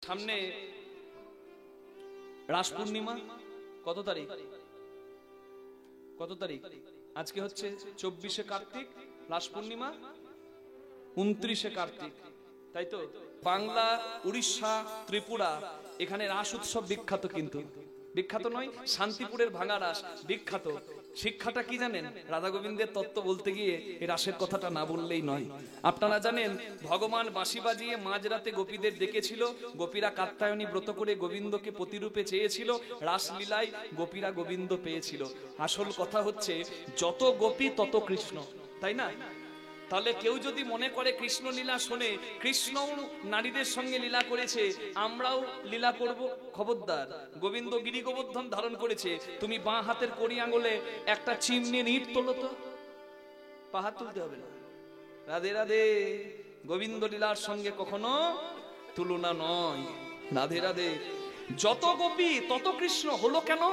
সামনে রাস পূর্ণিমা, কত তারিখ? কত তারিখ? আজকে হচ্ছে 24শে কার্তিক, রাস পূর্ণিমা 29শে কার্তিক, তাই তো? বাংলা, উড়িষ্যা, ত্রিপুরা এখানে রাস উৎসব বিখ্যাত, কিন্তু বিখ্যাত নয়, শান্তিপুরের ভাঙা রাস বিখ্যাত। শিক্ষাটা কি জানেন? রাধা গোবিন্দের তত্ত্ব বলতে গিয়ে এই রাসের কথাটা না বললেই নয়। আপনারা জানেন ভগবান বাঁশি বাজিয়ে মাঝরাতে গোপীদের ডেকেছিল, গোপীরা কাত্যায়নী ব্রত করে গোবিন্দকে প্রতিরূপে চেয়েছিল, রাসলীলায় গোপীরা গোবিন্দ পেয়েছিল। আসল কথা হচ্ছে যত গোপী তত কৃষ্ণ, তাই না? তাহলে কেউ যদি মনে করে কৃষ্ণ লীলা শোনে, কৃষ্ণ নারীদের সঙ্গে লীলা করেছে, আমরাও লীলা করব, খবরদার। গোবিন্দ গিরি গোবর্ধন ধারণ করেছে, তুমি বাঁ হাতের কড়ি আঙুলে একটা চিমনি ইট তোলো তো, পা হাত তুলতে হবে না। রাধে রাধে। গোবিন্দ লীলার সঙ্গে কখনো তুলনা নয়। রাধে রাধে। যত গোপী তত কৃষ্ণ। হলো কেন?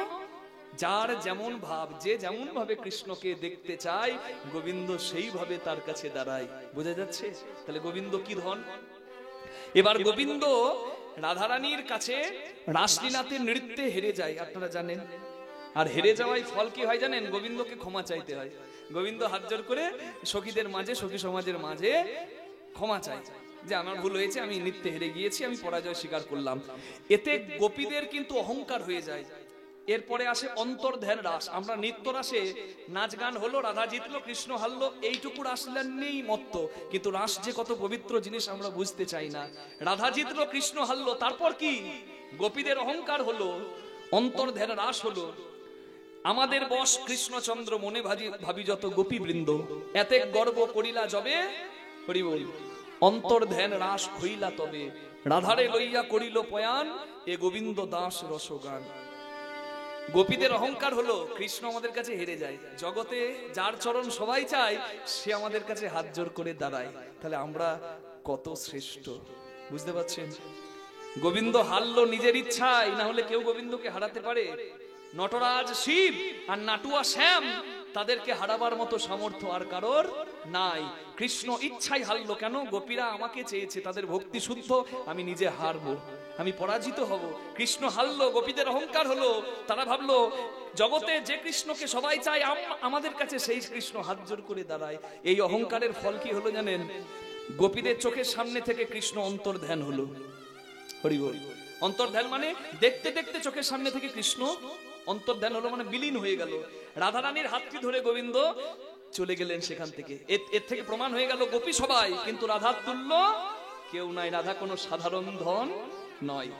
যার যেমন ভাব, যে যেমন ভাবে কৃষ্ণকে দেখতে চায়, গোবিন্দ সেইভাবে তার কাছে দাঁড়ায়। বোঝা যাচ্ছে? তাহলে গোবিন্দ কি ধন। এবার গোবিন্দ রাধারানীর কাছে রাসলীলাতে নৃত্যে হেরে যায়, আপনারা জানেন। আর হেরে যাওয়ায় ফল কি হয় জানেন? গোবিন্দকে ক্ষমা চাইতে হয়। গোবিন্দ হাত জোড় করে সখীদের মাঝে, সখী সমাজের মাঝে ক্ষমা চায় যে আমার ভুল হয়েছে, আমি নৃত্যে হেরে গিয়েছি, আমি পরাজয় স্বীকার করলাম। এতে গোপীদের কিন্তু অহংকার হয়ে যায়। এরপরে আসে অন্তর্ধ্যান রাস। আমরা নৃত্য রাসে নাচ গান হলো, রাধা জিতলো, কৃষ্ণ হারলো, এইটুকু রাসলীলা নেই মত্ত। কিন্তু রাস যে কত পবিত্র জিনিস আমরা বুঝতে চাই না। রাধা জিতলো, কৃষ্ণ হারলো, তারপর কি? গোপীদের অহংকার হলো, অন্তর্ধ্যান রাস হলো। আমাদের বশ কৃষ্ণচন্দ্র, মনে ভাবি যত গোপী বৃন্দ, এতে গর্ব করিলা যবে, হরি বল, অন্তর্ধ্যান রাস হইলা তবে, রাধারে লইয়া করিল পয়ান, এ গোবিন্দ দাস রসগান। গোপীদের অহংকার হলো কৃষ্ণ আমাদের কাছে হেরে যায়। জগতে যার চরণ সবাই চায়, সে আমাদের কাছে হাত জোর করে দাঁড়ায়। তাহলে আমরা কত শ্রেষ্ঠ, বুঝতে পারছেন? গোবিন্দ হারলো নিজের ইচ্ছায়, না হলে কেউ গোবিন্দকে হারাতে পারে? নটরাজ শিব আর নাটুয়া শ্যাম, তাদেরকে হারাবার মতো সামর্থ্য আর কারোর নাই। কৃষ্ণ ইচ্ছাই হারলো। কেন? গোপীরা আমাকে চেয়েছে, তাদের ভক্তি শুদ্ধ, আমি নিজে হারবো, আমি পরাজিত হব। কৃষ্ণ হারলো, গোপীদের অহংকার হলো। তারা ভাবলো জগতে যে কৃষ্ণকে সবাই চায়, আমাদের কাছে সেই কৃষ্ণ হাত জোর করে দাঁড়ায়। এই অহংকারের ফল কি হলো জানেন? গোপীদের চোখের সামনে থেকে কৃষ্ণ অন্তর্ধ্যান হলো। হরি বল। অন্তর্ধ্যান মানে দেখতে দেখতে চোখের সামনে থেকে কৃষ্ণ অন্তর্ধ্যান হলো, মানে বিলীন হয়ে গেল। রাধারানীর হাতটি ধরে গোবিন্দ চলে গেলেন সেখান থেকে। এর থেকে প্রমাণ হয়ে গেল গোপী সবাই, কিন্তু রাধার তুল্য কেউ নাই। রাধা কোনো সাধারণ ধন নয়।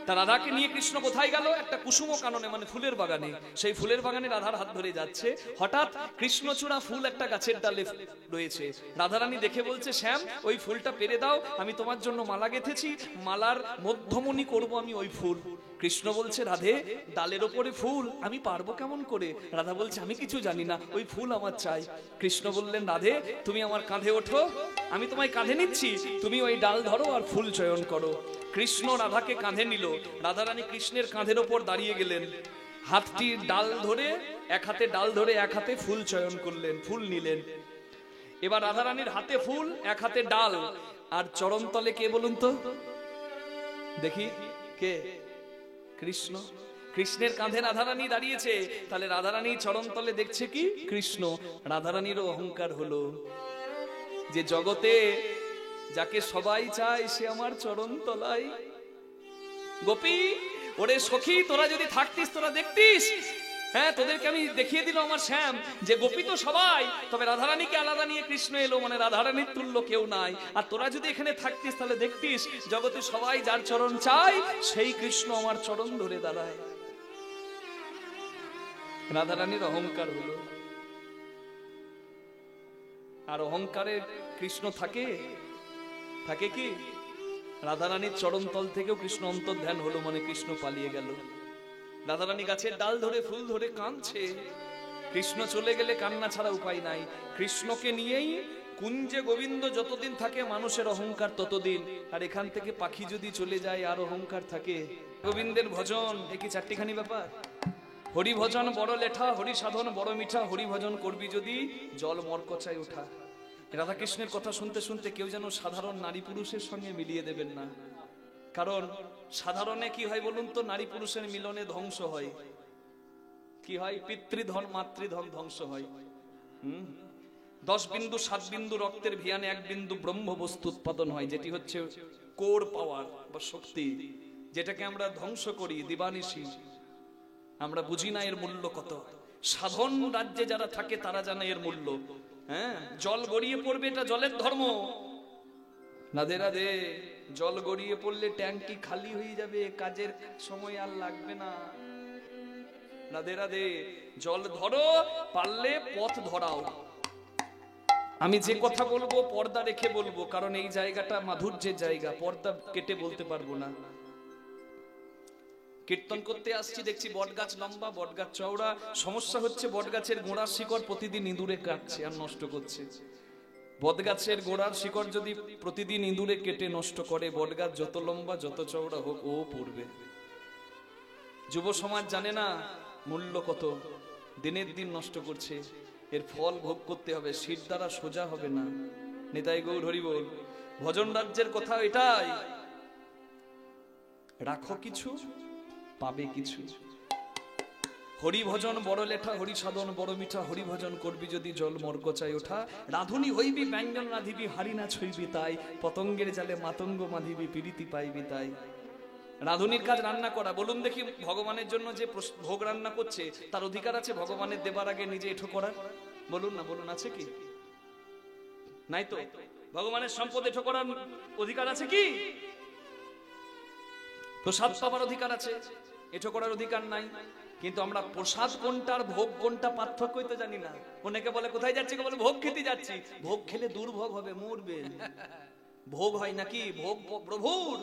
তা রাধাকে নিয়ে কৃষ্ণ কোথায় গেল? একটা কুসুম কাননে, মানে ফুলের বাগানে। সেই ফুলের বাগানে রাধার হাত ধরে যাচ্ছে, হঠাৎ কৃষ্ণচূড়া ফুল একটা গাছের ডালে রয়েছে। রাধারানী দেখে বলছে, শ্যাম ওই ফুলটা পেরে দাও, আমি তোমার জন্য মালা গেঁথেছি, মালার মধ্যমণি করব আমি ওই ফুল। কৃষ্ণ বলছে, রাধে ডালের ওপরে ফুল আমি পারবো কেমন করে? রাধা বলছে, আমি কিছু জানি না, ওই ফুল আমার চাই। কৃষ্ণ বললেন, রাধে তুমি আমার কাঁধে ওঠো, আমি তোমায় কাঁধে নিচ্ছি, তুমি ওই ডাল ধরো আর ফুল চয়ন করো। কৃষ্ণ রাধাকে কাঁধে নিল। রাধারানী কৃষ্ণের কাঁধের ওপর দাঁড়িয়ে গেলেন, হাতটি ডাল ধরে, এক হাতে ডাল ধরে এক হাতে ফুল চয়ন করলেন, ফুল নিলেন। এবার রাধারানীর হাতে ফুল, এক হাতে ডাল, আর চরণ তলে কে বলুন তো দেখি? কে? কৃষ্ণ। কৃষ্ণের কাঁধে রাধারানী দাঁড়িয়েছে, তাহলে রাধারানী চরণ তলে দেখছে কি? কৃষ্ণ। রাধারানীরও অহংকার হলো যে জগতে যাকে সবাই চায় সে আমার চরণ তলায়। গোপী, ওরে সখী, তোরা যদি থাকতিস তোরা দেখতিস, হ্যাঁ তোদেরকে আমি দেখিয়ে দিল আমার শ্যাম যে গোপী তো সবাই, তবে রাধারানীকে আলাদা নিয়ে কৃষ্ণ এলো, মানে রাধারানীর তুল্য কেউ নাই। আর তোরা যদি এখানে থাকতিস তাহলে দেখতিস জগতে সবাই যার চরণ চায় সেই কৃষ্ণ আমার চরণ ধরে দাঁড়ায়। রাধারানীর অহংকার হলো। আর অহংকারে কৃষ্ণ থাকে থাকে কি? রাধারানীর চরণ তল থেকেও কৃষ্ণ অন্তর্ধ্যান হলো, মানে কৃষ্ণ পালিয়ে গেল। রাধারানী গাছের ডাল ধরে ফুল ধরে কাঁদছে, কৃষ্ণ চলে গেলে কান্না ছাড়া উপায় নাই। কৃষ্ণকে নিয়েই কুঞ্জে গোবিন্দ যতদিন থাকে মানুষের অহংকার ততদিন, আর এখান থেকে পাখি যদি চলে যায় আর অহংকার থাকে। গোবিন্দের ভজন একই চারটিখানি ব্যাপার। হরি ভজন বড় লেঠা, হরি সাধন বড় মিঠা, হরি ভজন করবি যদি জল মরকচায় ওঠা। রাধাকৃষ্ণের কথা শুনতে শুনতে কেউ যেন সাধারণ নারী পুরুষের সঙ্গে মিলিয়ে দেবেন না। কারণ সাধারণে কি হয় বলুন তো, নারী পুরুষের মিলনে ধ্বংস হয়। কি হয়? পিতৃধন মাতৃধন ধ্বংস হয়। 10 বিন্দু 7 বিন্দু রক্তের ভিয়ানে 1 বিন্দু ব্রহ্ম বস্তু উৎপাদন হয়, যেটি হচ্ছে কোর পাওয়ার বা শক্তি, যেটাকে আমরা ধ্বংস করি দিবানিশি। আমরা বুঝি না এর মূল্য কত। সাধন রাজ্যে যারা থাকে তারা জানে এর মূল্য। হ্যাঁ, জল গড়িয়ে পড়বে, এটা জলের ধর্ম। রাধে রাধে। জল গড়িয়ে পড়লে ট্যাঙ্কি খালি হয়ে যাবে, কাজের সময় আর লাগবে না। রাধে রাধে। জল ধরো, পারলে পথ ধরাও। আমি যে কথা বলবো পর্দা রেখে বলবো, কারণ এই জায়গাটা মাধুর্যের জায়গা, পর্দা কেটে বলতে পারবো না। কীর্তন করতে আসছি, দেখছি বটগাছ লম্বা, বটগাছ চওড়া। সমস্যা হচ্ছে বটগাছের গোড়ার শিকড় প্রতিদিন ইঁদুরে কাটছে আর নষ্ট করছে। বটগাছের গোড়ার শিকড় যদি প্রতিদিন ইঁদুরে কেটে নষ্ট করে, বটগাছ যত লম্বা যত চওড়া হোক ও পড়বে। যুব সমাজ জানে না মূল্য কত, দিনের দিন নষ্ট করছে। এর ফল ভোগ করতে হবে, শীত দ্বারা সোজা হবে না। নিতাই গৌর হরি বল। ভজন রাজ্যের কথা এটাই, রাখো কিছু পাবে কিছু। হরি ভজন বড় লেঠা, হরি সাধন বড় মিঠা। হরি ভজন করবি যদি জল মর্গ চাই ওঠা। রাধুনি হইবি ব্যঞ্জন রাধিবি, হারি না ছইবি তাই। পতঙ্গের জালে মাতঙ্গ মাধিবি, পীড়িতি পাইবি তাই। রাধুনির কাজ রান্না করা। বলুন দেখি, ভগবানের জন্য যে ভোগ রান্না করছে তার অধিকার আছে ভগবানের দেবার আগে নিজে এঠো করার? বলুন না, বলুন আছে কি? নাই তো। ভগবানের সম্পদ এঠো করার অধিকার আছে কি? প্রসাদ পাবার অধিকার আছে, এঠো করার অধিকার নাই। কিন্তু আমরা প্রসাদ কোনটা আর ভোগ কোনটা পার্থক্যই তো জানি না। অনেকে বলে কোথায় যাচ্ছি, বলে ভোগ খেতে যাচ্ছি। ভোগ খেলে দুর্ভোগ হবে, মরবে। ভোগ হয় নাকি? ভোগ প্রভুর।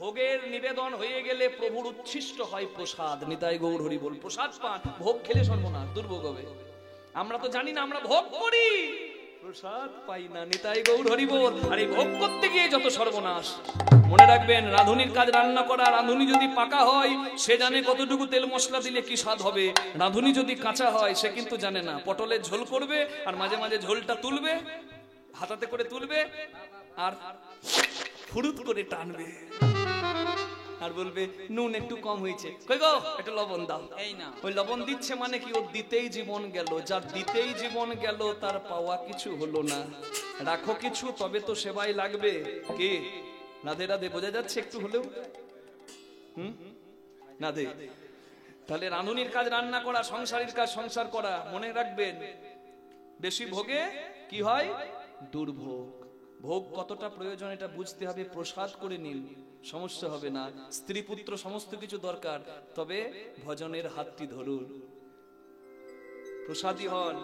ভোগের নিবেদন হয়ে গেলে প্রভুর উচ্ছিষ্ট হয় প্রসাদ। নিতাই গৌর হরি বল। প্রসাদ পান, ভোগ খেলে সর্বনাশ, দুর্ভোগ হবে। আমরা তো জানি না, আমরা ভোগ করি, প্রসাদ পাই না। নিতাই গৌর হরি বল। আর এই ভোগ করতে গিয়ে যত সর্বনাশ। মনে রাখবেন, রাঁধুনির কাজ রান্না করা। রাঁধুনি যদি পাকা হয় সে জানে কতটুকু তেল মশলা দিলে কি স্বাদ হবে। রাঁধুনি যদি কাঁচা হয় সে কিন্তু জানে না। পটলের ঝোল করবে আর মাঝে মাঝে ঝোলটা তুলবে, হাতাতে করে তুলবে আর ফুরুত করে টানবে আর বলবে নুন একটু কম হয়েছে, কই গো একটু লবণ দাও। এই না, ওই লবণ দিচ্ছে মানে কি, ও দিতেই জীবন গেল। যার দিতেই জীবন গেল তার পাওয়া কিছু হলো না। রাখো কিছু, তবে তো সেবাই লাগবে। কে? রাধে রাধে। বোঝা যাচ্ছে একটু হলেও? রাধে। তাহলে রাঁধুনির কাজ রান্না করা, সংসারের কাজ সংসার করা। মনে রাখবেন, বেশি ভোগে কি হয়? দুর্ভোগ। ভোগ কতটা প্রয়োজন এটা বুঝতে হবে। প্রসাদ করে নিন, সমস্যা হবে না। স্ত্রী পুত্র সমস্ত কিছু দরকার, তবে ভজনের হাতটি ধরুন, প্রসাদী হন।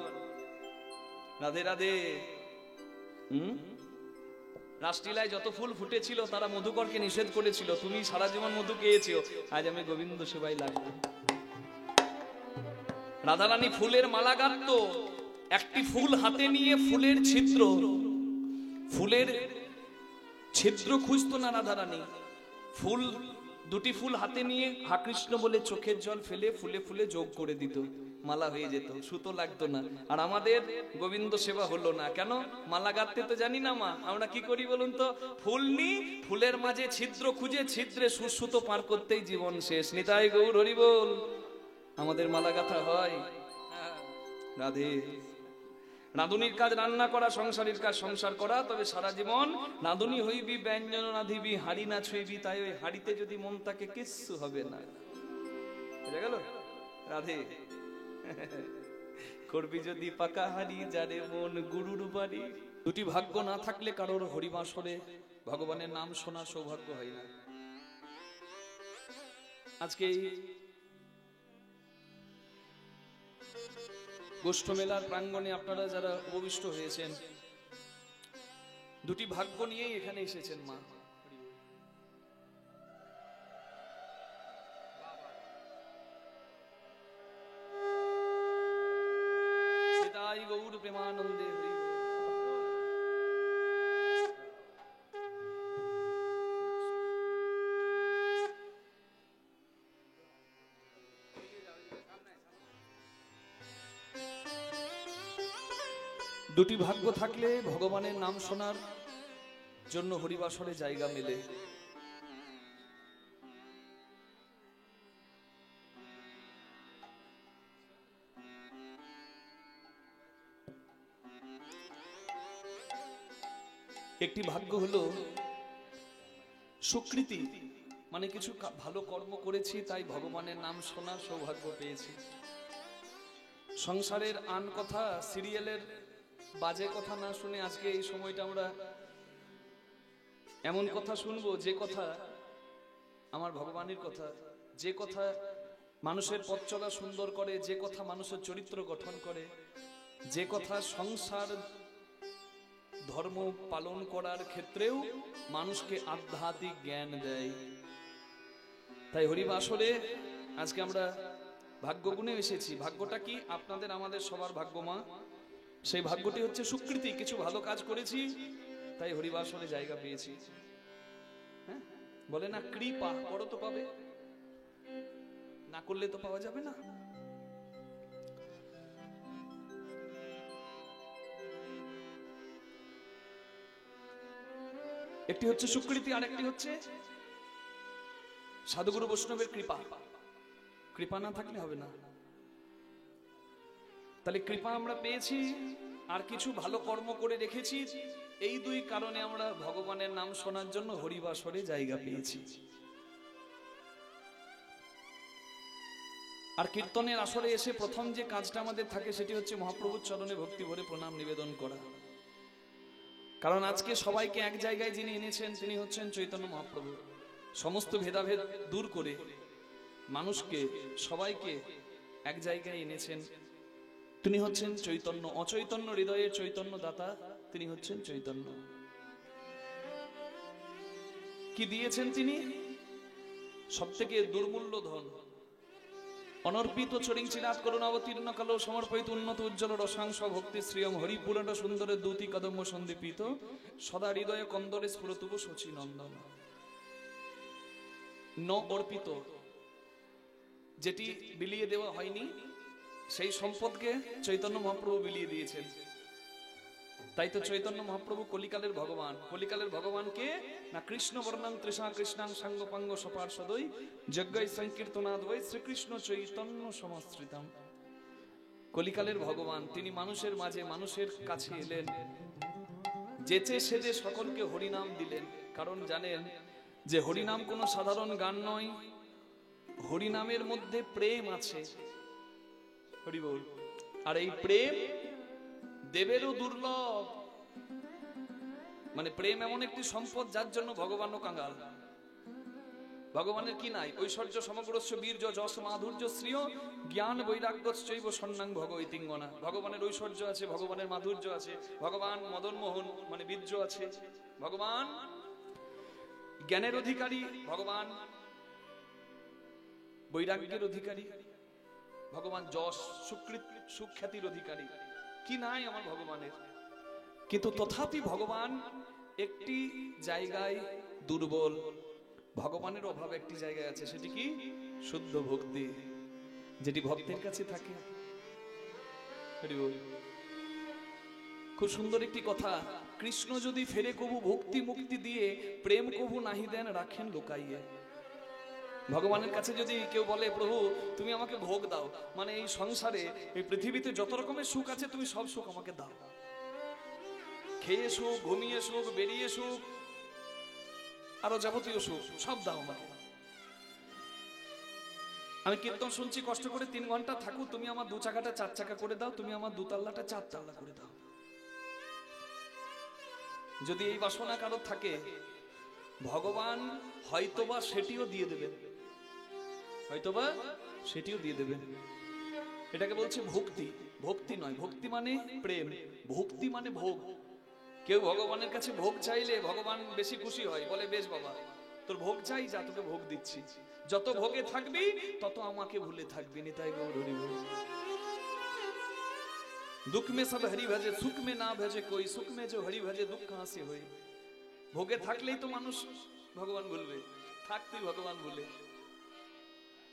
রাধে রাধে। রাসলীলায় যত ফুল ফুটেছিল তারা মধুকরকে নিষেধ করেছিল, তুমি সারা জীবন মধু খেয়েছো, আজ আমি গোবিন্দ সেবায় লাগবো। রাধারানী ফুলের মালা গাঁথতো। একটি ফুল হাতে নিয়ে ফুলের ছিদ্র খুঁজতো না রাধারানী। ফুল, দুটি ফুল হাতে নিয়ে হা কৃষ্ণ বলে চোখের জল ফেলে ফুলে ফুলে যোগ করে দিত, মালা হয়ে যেত, সুতো লাগতো না। আর আমাদের গোবিন্দ সেবা হলো না কেন? মালা গাঁথতে তো জানি না মা। আমরা কি করি বলুন তো? ফুল নি, ফুলের মাঝে ছিদ্র খুঁজে ছিদ্রে সুসুতো পার করতেই জীবন শেষ। নিতাই গৌর হরি বল। আমাদের মালা গাঁথা হয়। রাধে। রাঁধুনির কাজ রান্না করা, সংসারের কাজ সংসার করা, তবে সারা জীবন রাঁধুনি হইবি ব্যঞ্জন রাঁধিবি, হাড়ি না ছুঁইবি তাই। ওই হাড়িতে যদি মন থাকে কিচ্ছু হবে না। বুঝা গেল? রাধে। করবি যদি পাকা হাড়ি, যারে মন গুরুর বাড়ি। দুটি ভাগ্য না থাকলে কারোর হরিবাসরে ভগবানের নাম শোনা সৌভাগ্য হয় না। আজকে গোষ্ঠ মেলার প্রাঙ্গণে আপনারা যারা উপবিষ্ট হয়েছেন, দুটি ভাগ্য নিয়েই এখানে এসেছেন মা। সীতাই গৌর প্রেমানন্দে হরি। দুটি ভাগ্য থাকলে ভগবানের নাম শোনার জন্য হরিবাসরে জায়গা মেলে। একটি ভাগ্য হলো সুকৃতি, মানে কিছু ভালো কর্ম করেছি তাই ভগবানের নাম শোনার সৌভাগ্য পেয়েছি। সংসারের আন কথা, সিরিয়ালের বাজে কথা না শুনে আজকে এই সময়টা আমরা এমন কথা শুনবো যে কথা আমার ভগবানের কথা, যে কথা মানুষের পথ চলা সুন্দর করে, যে কথা মানুষের চরিত্র গঠন করে, যে কথা সংসার ধর্ম পালন করার ক্ষেত্রেও মানুষকে আধ্যাত্মিক জ্ঞান দেয়। তাই হরিবাসরে আজকে আমরা ভাগ্যগুণে এসেছি। ভাগ্যটা কি? আপনাদের আমাদের সবার ভাগ্য মা। সেই ভাগ্যটি হচ্ছে সুকৃতি, কিছু ভালো কাজ করেছি তাই হরিবাসরে জায়গা পেয়েছি। হ্যাঁ, বলে না কৃপা করো তো পাবে, না করলে তো পাওয়া যাবে না। একটি হচ্ছে সুকৃতি, আর একটি হচ্ছে সাধুগুরু বৈষ্ণবের কৃপা। কৃপা না থাকলে হবে না। তাহলে কৃপা আমরা পেয়েছি আর কিছু ভালো কর্ম করে রেখেছি, এই দুই কারণে আমরা ভগবানের নাম শোনার জন্য হরিবাসরে জায়গা পেয়েছি। আর কীর্তনের আসরে এসে প্রথম যে কাজটা আমাদের থাকে সেটি হচ্ছে মহাপ্রভুর চরণে ভক্তি ভরে প্রণাম নিবেদন করা। কারণ আজকে সবাইকে এক জায়গায় যিনি এনেছেন তিনি হচ্ছেন চৈতন্য মহাপ্রভু। সমস্ত ভেদাভেদ দূর করে মানুষকে, সবাইকে এক জায়গায় এনেছেন, তিনি হচ্ছেন চৈতন্য। অচৈতন্য হৃদয়ের চৈতন্য দাতা তিনি হচ্ছেন চৈতন্য। কি দিয়েছেন তিনি? সবথেকে দুর্মূল্য ধন, অনর্পিত চরিং চিরাত করুণাবতীর্ণ কালো সমর্পিত উন্নত উজ্জ্বল রসাংশ ভক্তি শ্রিয়ম হরিপুরট সুন্দরের দূতি কদম্ব সন্দীপিত সদা হৃদয়ে কন্দরে স্ফুরতুব শচী নন্দন। ন অর্পিত, যেটি বিলিয়ে দেওয়া হয়নি, সেই সম্পদকে চৈতন্য মহাপ্রভু বিলিয়ে দিয়েছেন। তাই তো চৈতন্য মহাপ্রভু কলিকালের ভগবান। কলিকালের ভগবানকে না কৃষ্ণ বর্ণাং তৃষা কৃষ্ণাং সাঙ্গপাঙ্গ সপার্ষদৈ যজ্ঞৈ সংকীর্তনাদ্বৈ শ্রীকৃষ্ণ চৈতন্য সমাশ্রিতম। কলিকালের ভগবান তিনি মানুষের মাঝে, মানুষের কাছে এলেন, যেচে সেদে সকলকে হরিনাম দিলেন। কারণ জানেন যে হরিনাম কোনো সাধারণ গান নয়, হরিনামের মধ্যে প্রেম আছে। হরি বল। আর এই প্রেম দেবেরও দুর্লভ। মানে প্রেম এমন একটি সম্পদ যার জন্য ভগবানও কাঙ্গাল। ভগবানের কি নাই? ঐশ্বর্য সমগ্রস্য বীর্য যশ মাধুর্য শ্রিয় জ্ঞান বৈরাগ্য চৈব সন্ন্যাং ভগবতীঙ্গনা। ভগবানের ঐশ্বর্য আছে, ভগবানের মাধুর্য আছে, ভগবান মদন মোহন মানে বীর্য আছে, ভগবান জ্ঞানের অধিকারী, ভগবান বৈরাগ্যের অধিকারী, ভগবান যশ সুখ্যাতির অধিকারী। কি নাই আমার ভগবানের? কিন্তু তথাপি ভগবান একটি জায়গায় দুর্বল। ভগবানের অভাব একটি জায়গায় আছে, সেটি কি? শুদ্ধ ভক্তি, যেটি ভক্তের কাছে থাকে। খুব সুন্দর একটি কথা, কৃষ্ণ যদি ফেরে কবু ভক্তি মুক্তি দিয়ে প্রেম কবু নাহি দেন রাখেন লুকাইয়ে। ভগবানের কাছে যদি কেউ বলে প্রভু তুমি আমাকে ভোগ দাও, মানে এই সংসারে এই পৃথিবীতে যত রকমের সুখ আছে তুমি সব সুখ আমাকে দাও, খেয়ে সুখ, ঘুমিয়ে সুখ, বেরিয়ে সুখ, আরো যাবতীয় সুখ সব দাও আমাকে। আমি কীর্তন শুনছি কষ্ট করে 3 ঘন্টা থাকু, তুমি আমার 2 চাকাটা 4 চাকা করে দাও, তুমি আমার 2 তাল্লাটা 4 তাল্লা করে দাও। যদি এই বাসনা কারো থাকে ভগবান হয়তোবা সেটিও দিয়ে দেবেন, হয়তোবা সেটিও দিয়ে দেবেন। এটাকে বলছে ভক্তি। ভক্তি নয়, ভক্তি মানে প্রেম, ভক্তি মানে ভোগ। কেউ ভগবানের কাছে ভোগ চাইলে ভগবান বেশি খুশি হয়, বলে বেশ বাবা তোর ভোগ চাই, যা তোকে ভোগ দিচ্ছি। যত ভোগে থাকবি তত আমাকে ভুলে থাকবি। নিতাই গৌর হরি বল। दुख में सब हरि भजे, सुख में ना भजे कोई, सुख में जो हरि भजे दुख कहां से होई। ভোগে থাকলেই তো মানুষ ভগবান ভুলবে, থাকতেই ভগবান ভুলে।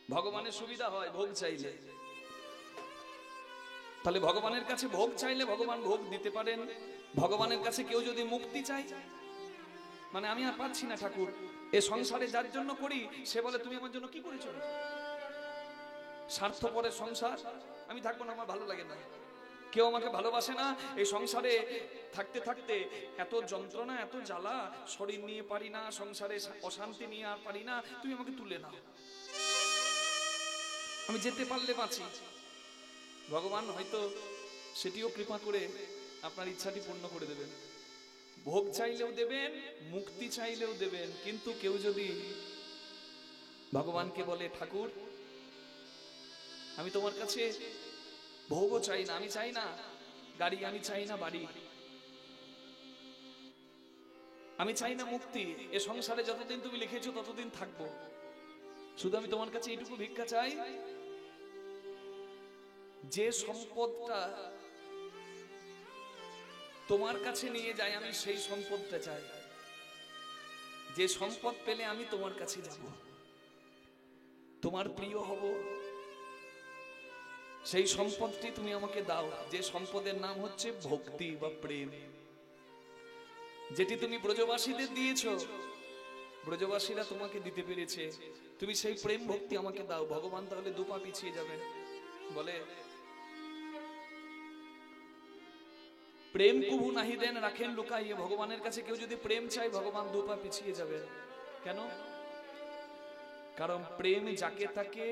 ভগবানের সুবিধা হয় ভোগ চাইলে। তাহলে ভগবানের কাছে ভোগ চাইলে ভগবান ভোগ দিতে পারেন। ভগবানের কাছে কেউ যদি মুক্তি চাই, মানে আমি আর পাচ্ছি না ঠাকুর, এ সংসারে যার জন্য করি সে বলে তুমি আমার জন্য কি করেছো? স্বার্থপরের সংসার, আমি থাকবো না, আমার ভালো লাগে না। কেউ আমাকে ভালোবাসে না, এই সংসারে থাকতে থাকতে এত যন্ত্রণা, এত জ্বালা, শরীর নিয়ে পারি না, সংসারে অশান্তি নিয়ে আর পারি না, তুমি আমাকে তুলে নাও, আমি যেতে পারলে বাঁচি। ভগবান হয়তো সেটিও কৃপা করে আপনার ইচ্ছাটি পূর্ণ করে দেবেন। ভোগ চাইলেও দেবেন, মুক্তি চাইলেও দেবেন। কিন্তু কেউ যদি ভগবানকে বলে, ঠাকুর আমি তোমার কাছে ভোগও চাই না, আমি চাই না গাড়ি, আমি চাই না বাড়ি, আমি চাই না মুক্তি, এ সংসারে যতদিন তুমি লিখেছো ততদিন থাকবো, শুধু আমি তোমার কাছে এইটুকু ভিক্ষা চাই, যে সম্পদটা তোমার কাছে নিয়ে যায় আমি সেই সম্পদটা চাই, যে সম্পদ পেলে আমি তোমার কাছে যাব, তোমার প্রিয় হব, সেই সম্পদটি তুমি আমাকে দাও, যে সম্পদের নাম হচ্ছে ভক্তি বা প্রেম, যেটি তুমি ব্রজবাসীদের দিয়েছো, ব্রজবাসীরা তোমাকে দিতে পেরেছে, তুমি সেই প্রেম ভক্তি আমাকে দাও। ভগবান তাহলে দুপা পিছিয়ে যাবেন, বলে প্রেম কুভু নাহি দেন রাখেন লুকাইয়ে। ভগবানের কাছে কেউ যদি প্রেম চায়, ভগবান দুপা পিছিয়ে যাবে। কেন? কারণ প্রেম যাকে তাকে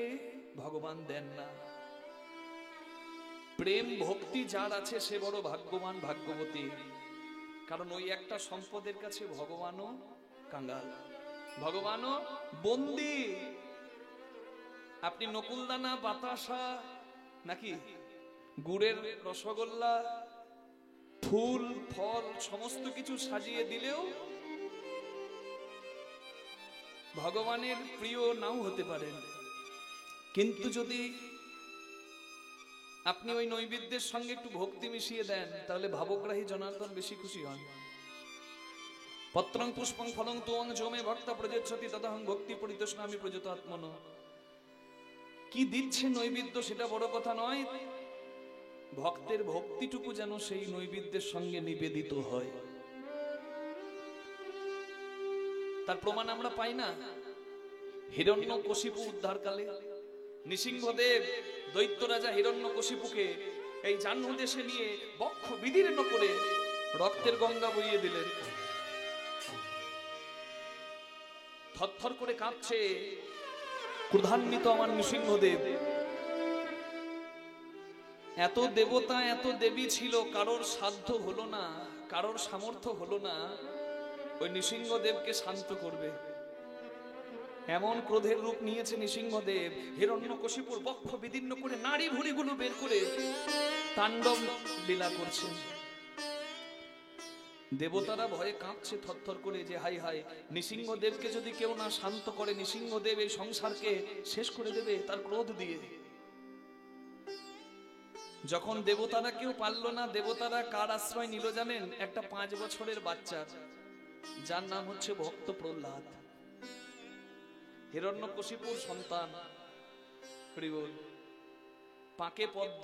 ভগবান দেন না। প্রেম ভক্তি যার আছে সে বড় ভাগ্যবান, ভাগ্যবতী। কারণ ওই একটা সম্পদের কাছে ভগবানও কাঙ্গাল, ভগবানও বন্দী। আপনি নকুলদানা, বাতাসা, নাকি গুড়ের রসগোল্লা, ফুল ফল সমস্ত কিছু সাজিয়ে দিলেও ভগবানের প্রিয় নাও হতে পারেন। কিন্তু যদি আপনি ওই নৈবেদ্যের সঙ্গে একটু ভক্তি মিশিয়ে দেন, তাহলে ভাবগ্রাহী জনার্দন বেশি খুশি হন। পত্রং পুষ্পং ফলং তোং যমে ভক্তা প্রযচ্ছতি তদহং ভক্তি পরিতোষণামি প্রযত আত্মনো। কি দিচ্ছে নৈবেদ্য সেটা বড় কথা নয়, ভক্তের ভক্তিটুকু যেন সেই নৈবেদ্যের সঙ্গে নিবেদিত হয়। তার প্রমাণ আমরা পাই না? হিরণ্যকশিপু উদ্ধারকালে নৃসিংহদেব দৈত্য রাজা হিরণ্যকশিপুকে এই জাহ্নু দেশে নিয়ে বক্ষ বিদীর্ণ করে রক্তের গঙ্গা বইয়ে দিলেন। থরথর করে কাঁপছে ক্রোধান্বিত আমার নৃসিংহদেব। এত দেবতা, এত দেবী ছিল, কারোর সাধ্য হলো না, কারোর সামর্থ্য হলো না ওই নৃসিংহদেবকে শান্ত করবে। এমন ক্রোধের রূপ নিয়েছে নৃসিংহদেব, হিরণ্যকশিপুর বক্ষ বিদীর্ণ করে নাড়ি ভুড়িগুলো বের করে তাণ্ডব লীলা করছেন। দেবতারা ভয়ে কাঁপছে থরথর করে, যে হাই হাই, নৃসিংহদেবকে যদি কেউ না শান্ত করে, নৃসিংহদেব এই সংসারকে শেষ করে দেবে তার ক্রোধ দিয়ে। যখন দেবতারা কেউ পারল না, দেবতারা কার আশ্রয় নিল জানেন? একটা 5 বছরের বাচ্চা, যার নাম হচ্ছে ভক্ত প্রহ্লাদ, হিরণ্যকশিপুর সন্তান। পাকে পদ্ম।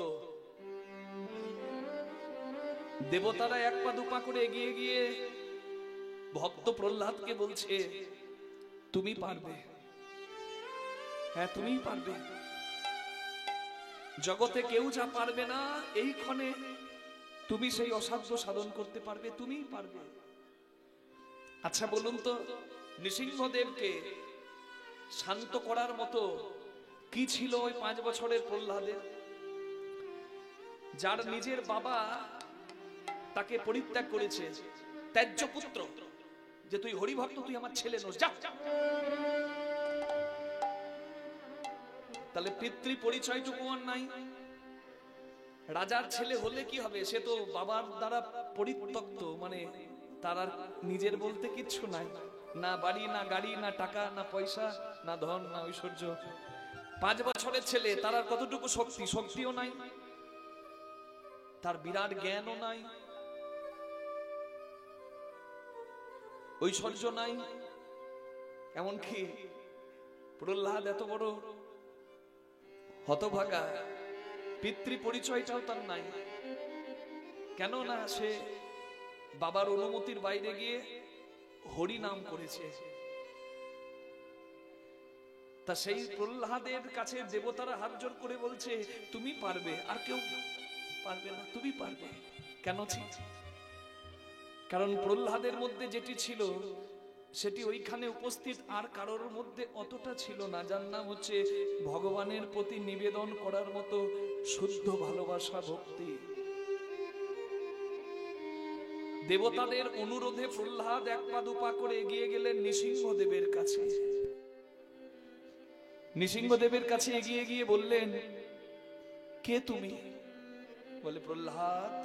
দেবতারা এক পা দুপা করে এগিয়ে গিয়ে ভক্ত প্রহ্লাদকে বলছে, তুমি পারবে, হ্যাঁ তুমিই পারবে, জগতে কেউ যা পারবে না এই ক্ষণে তুমি সেই অসাধ্য সাধন করতে পারবে, তুমিই পারবে। আচ্ছা বলুন তো, নৃসিংহদেবকে শান্ত করার মতো কি ছিল ওই 5 বছরের প্রহ্লাদের? যার নিজের বাবা তাকে পরিত্যাগ করেছে, ত্যায্য পুত্র, যে তুই হরিভক্ত, তুই আমার ছেলে নোস, যা। তাহলে পিতৃ পরিচয়টুকু আর নাই। রাজার ছেলে হলে কি হবে? সে তো বাবার দ্বারা পরিত্যক্ত, মানে তার আর নিজের বলতে কিচ্ছু নাই, না বাড়ি, না গাড়ি, না টাকা, না পয়সা, না ধন, না ঐশ্বর্য। 5 বছরের ছেলে, তার আর কতটুকু শক্তি? শক্তিও নাই, তার বিরাট জ্ঞানও নাই, ঐশ্বর্য নাই। এমনকি প্রহ্লাদ এত বড় হতভাগা, পিতৃ পরিচয়টাও তার নাই। কেন না সে বাবার অনুমতির বাইরে গিয়ে হরি নাম করেছে। তা সেই প্রহ্লাদের কাছে দেবতারা হাত জোড় করে বলছে, তুমি পারবে, আর কেউ পারবে না, তুমি পারবে। কেন? কারণ প্রহ্লাদের মধ্যে যেটি ছিল সেটি ওইখানে উপস্থিত আর কারোর মধ্যে অতটা ছিল না, যার নাম হচ্ছে ভগবানের প্রতি নিবেদন করার মতো শুদ্ধ ভালোবাসা, ভক্তি। দেবতাদের অনুরোধে প্রহ্লাদ এক পা দুপা করে এগিয়ে গেলেন নৃসিংহদেবের কাছে। নৃসিংহদেবের কাছে এগিয়ে গিয়ে বললেন, কে তুমি? বলে, প্রহ্লাদ,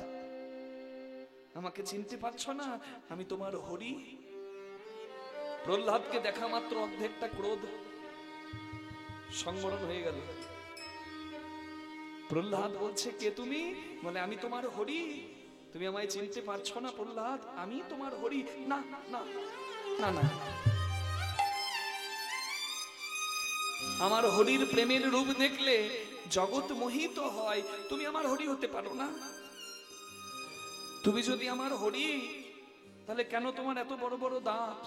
আমাকে চিনতে পারছো না? আমি তোমার হরি। প্রহ্লাদকে দেখা মাত্র অর্ধেকটা ক্রোধ সংবরণ হয়ে গেল। প্রহ্লাদ বলছে, কে তুমি? বলে, আমি তোমার হরি। তুমি আমায় চিনতে পারছো না প্রহ্লাদ? আমি তোমার হরি। না না না না, আমার হরির প্রেমের রূপ দেখলে জগৎ মোহিত হয়, তুমি আমার হরি হতে পারো না। তুমি যদি আমার হরি, তাহলে কেন তোমার এত বড় বড় দাঁত?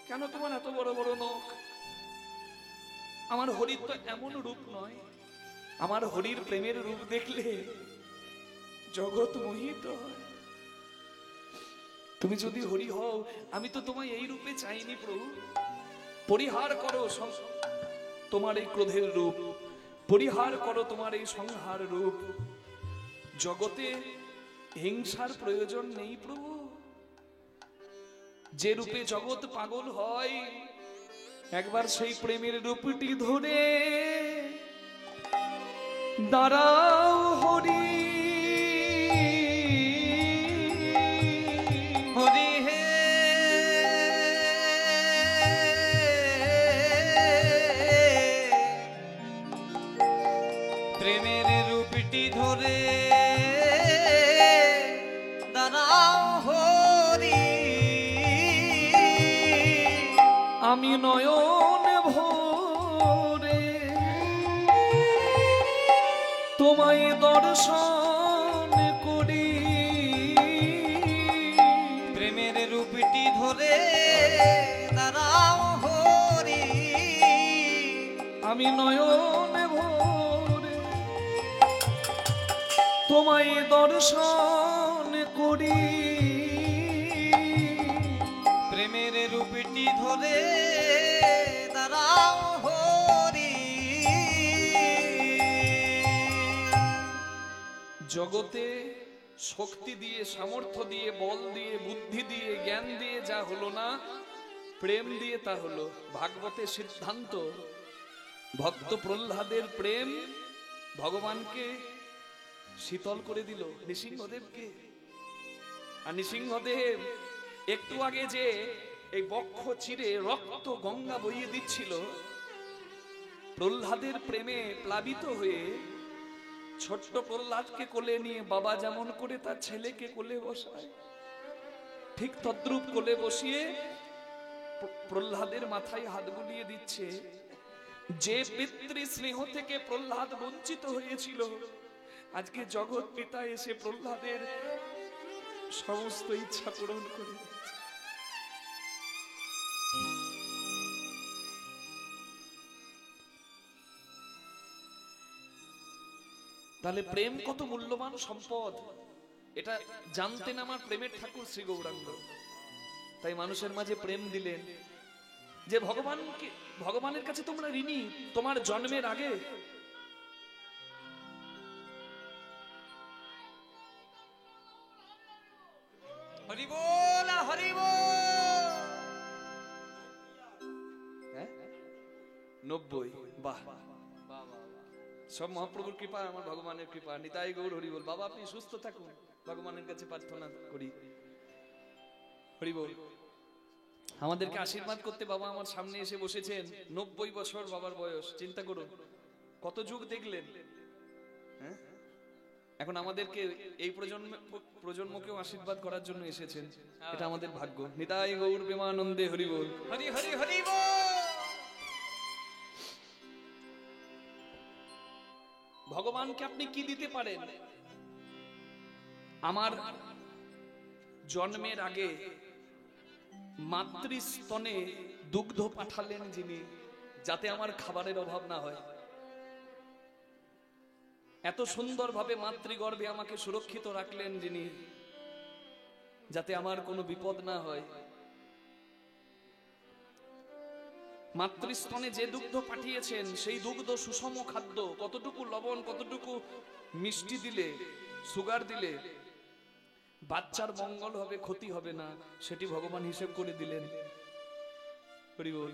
কেন তোমার এত বড় বড় নখ? আমার হরির তো এমন রূপ নয়। আমার হরির প্রেমের রূপ দেখলে জগৎ মোহিত হয়। তুমি যদি হরি হও, আমি তো তোমায় এই রূপে চাইনি প্রভু। পরিহার করো তোমার এই ক্রোধের রূপ, পরিহার করো তোমার এই সংহার রূপ। জগতে হিংসার প্রয়োজন নেই প্রভু। যে রূপে জগৎ পাগল হয়, একবার সেই প্রেমের রূপটি ধরে দাঁড়াও হরি। হরি হে প্রেমের রূপটি ধরে দাঁড়াও হরি। আমি নয়ন ভরে তোমায় দর্শন করি। প্রেমের রূপটি ধরে দাঁড়াও হরি। আমি নয়ন ভরে তোমায় দর্শন করি। প্রেমের রূপটি ধরে দাঁড়াও হরি। জগতে শক্তি দিয়ে, সামর্থ্য দিয়ে, বল দিয়ে, বুদ্ধি দিয়ে, জ্ঞান দিয়ে যা হলো না, প্রেম দিয়ে তা হলো। ভাগবতের সিদ্ধান্ত, ভক্ত প্রহ্লাদের প্রেম ভগবানকে শীতল করে দিল, নৃসিংহদেবকে। আর নৃসিংহদেব একটু আগে যে এই বক্ষ চিরে রক্ত গঙ্গা বইয়ে দিচ্ছিল, প্রহ্লাদের প্রেমে প্লাবিত হয়ে ছোট্ট প্রহ্লাদকে কোলে নিয়ে বাবা যেমন করে তার ছেলেকে কোলে বসায়, ঠিক তদ্রূপ কোলে বসিয়ে প্রহ্লাদের মাথায় হাত বুলিয়ে দিচ্ছে। যে পিতৃ স্নেহ থেকে প্রহ্লাদ বঞ্চিত হয়েছিল, আজকে জগৎ পিতা এসে প্রহ্লাদের সমস্ত ইচ্ছা পূরণ করে। তাহলে প্রেম কত মূল্যবান সম্পদ, এটা জানতেন আমার প্রেমের ঠাকুর শ্রী গৌরাঙ্গ। তাই মানুষের মাঝে প্রেম দিলেন, যে ভগবানের কাছে তোমরা ঋণী তোমার জন্মের আগে। হরি বল, হরি বল। 90, বাহ, সব মহাপ্রভুর কৃপা, আমার ভগবানের কৃপা। নিতাই গৌর হরি বল। বাবা, আপনি সুস্থ থাকুন, ভগবানের কাছে প্রার্থনা করি। হরি বল। আমাদেরকে আশীর্বাদ করতে বাবা আমার সামনে এসে বসেছেন। 90 বছর বাবার বয়স। চিন্তা করুন, কত যুগ দেখলেন। হ্যাঁ, এখন আমাদেরকে এই প্রজন্মকেও আশীর্বাদ করার জন্য এসেছেন। এটা আমাদের ভাগ্য। নিতাই গৌর প্রেমানন্দে হরি বল। হরি হরি হরি বল। ভগবানকে আপনি কি দিতে পারেন? আমার জন্মের আগে মাতৃস্তনে দুগ্ধ পাঠালেন যিনি, যাতে আমার খাবারের অভাব না হয়। এত সুন্দরভাবে মাতৃগর্ভে আমাকে সুরক্ষিত রাখলেন যিনি, যাতে আমার কোনো বিপদ না হয়। মাতৃস্তনে যে দুগ্ধ পাঠিয়েছেন সেই দুগ্ধ সুষম খাদ্য, কতটুকু লবণ কতটুকু মিষ্টি দিলে, সুগার দিলে বাচ্চার মঙ্গল হবে, ক্ষতি হবে না, সেটি ভগবান হিসেব করে দিলেন। হরি বল।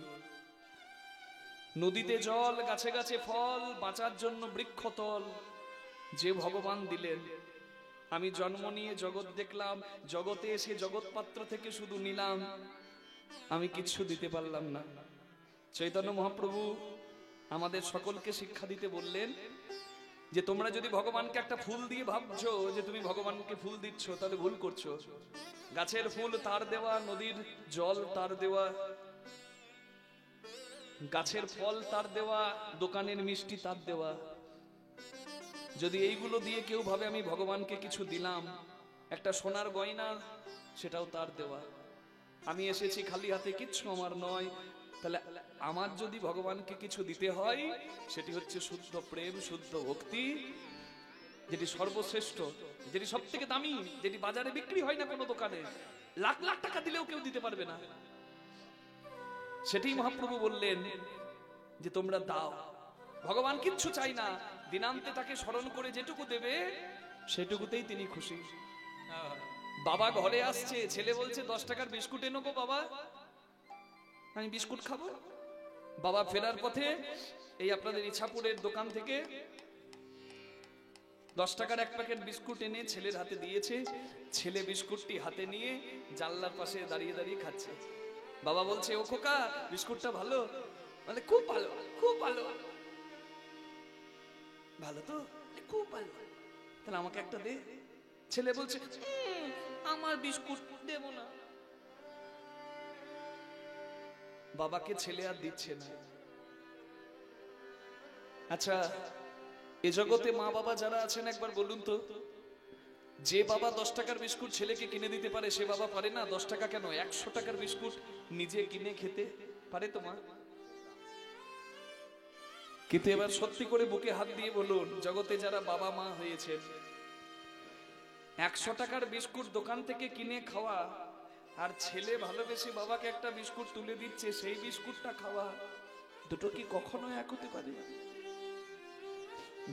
নদীতে জল, গাছে গাছে ফল, বাঁচার জন্য বৃক্ষতল যে ভগবান দিলেন। আমি জন্ম নিয়ে জগৎ দেখলাম, জগতে এসে জগৎ পাত্র থেকে শুধু নিলাম, আমি কিচ্ছু দিতে পারলাম না। চৈতন্য মহাপ্রভু আমাদের সকলকে শিক্ষা দিতে বললেন যে তোমরা যদি ভগবানকে একটা ফুল দিয়ে ভাবছো যে তুমি ভগবানকে ফুল দিচ্ছ, তাহলে ভুল করছো। গাছের ফুল তার দেওয়া, নদীর জল তার দেওয়া, গাছের ফল তার দেওয়া, দোকানের মিষ্টি তার দেওয়া। যদি এইগুলো দিয়ে কেউ ভাবে আমি ভগবানকে কিছু দিলাম, একটা সোনার গয়না, সেটাও তার দেওয়া। আমি এসেছি খালি হাতে, কিচ্ছু আমার নয়, তাহলে আমার যদি ভগবানকে কিছু দিতে হয় সেটি হচ্ছে শুদ্ধ প্রেম, শুদ্ধ ভক্তি, যেটি সর্বশ্রেষ্ঠ, যেটি সব থেকে দামি, যেটি বাজারে বিক্রি হয় না কোনো দোকানে, লাখ লাখ টাকা দিলেও কেউ দিতে পারবে না। সেটাই মহাপ্রভু বললেন যে তোমরা দাও। ভগবান কিচ্ছু চাই না, দিনান্তে তাকে স্মরণ করে যেটুকু দেবে সেটুকুতেই তিনি খুশি। বাবা ঘরে আসছে, ছেলে বলছে 10 টাকার বিস্কুট এনো গো বাবা, আমি বিস্কুট খাবো। বাবা ফেরার পথে এই আপনাদের ইছাপুরের দোকান থেকে 10 টাকার এক প্যাকেট বিস্কুট এনে ছেলের হাতে দিয়েছে। ছেলে বিস্কুটটি হাতে নিয়ে জানলার পাশে দাঁড়িয়ে দাঁড়িয়ে খাচ্ছে। বাবা বলছে, ও খোকা বিস্কুটটা ভালো? মানে খুব ভালো, খুব ভালো। ভালো তো? খুব ভালো। তাহলে আমাকে একটা দে। ছেলে বলছে, আমার বিস্কুট দেব না। বাবাকে ছেলে আর দিচ্ছে না। আচ্ছা, এ জগতে মা বাবা যারা আছেন একবার বলুন তো, যে বাবা 10 টাকার বিস্কুট ছেলেকে কিনে দিতে পারে, সে বাবা পারে না 10 টাকা কেন 100 টাকার বিস্কুট নিজে কিনে খেতে পারে তো মা? কিন্তু এবার সত্যি করে বুকে হাত দিয়ে বলুন, জগতে যারা বাবা মা হয়েছেন, 100 টাকার বিস্কুট দোকান থেকে কিনে খাওয়া আর ছেলে ভালোবেসে বাবাকে একটা বিস্কুট তুলে দিচ্ছে, সেই বিস্কুটটা খাওয়া, দুটো কি কখনো এক হতে পারে?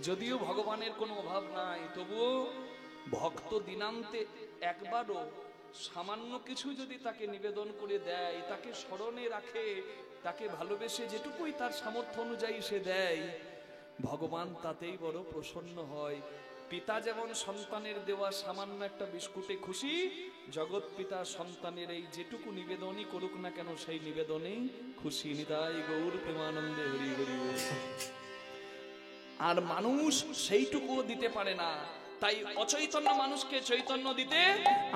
যদিও ভগবানের কোনো অভাব নাই, তবুও ভক্ত দিনান্তে একবারও সামান্য কিছু যদি তাকে নিবেদন করে দেয়, তাকে স্মরণে রাখে, তাকে ভালোবেসে যেটুকুই তার সামর্থ্য অনুযায়ী সে দেয়, ভগবান তাতেই বড় প্রসন্ন হয়। পিতা যেমন সন্তানের দেওয়া সামান্য একটা বিস্কুটে খুশি, জগৎ পিতা সন্তানের এই যেটুকু নিবেদনই করুক না কেন সেই নিবেদনেই খুশি। নিতাই গৌর প্রেমানন্দে হরি হরি। আর মানুষ সেইটুকুও দিতে পারে না, তাই অচৈতন্য মানুষকে চৈতন্য দিতে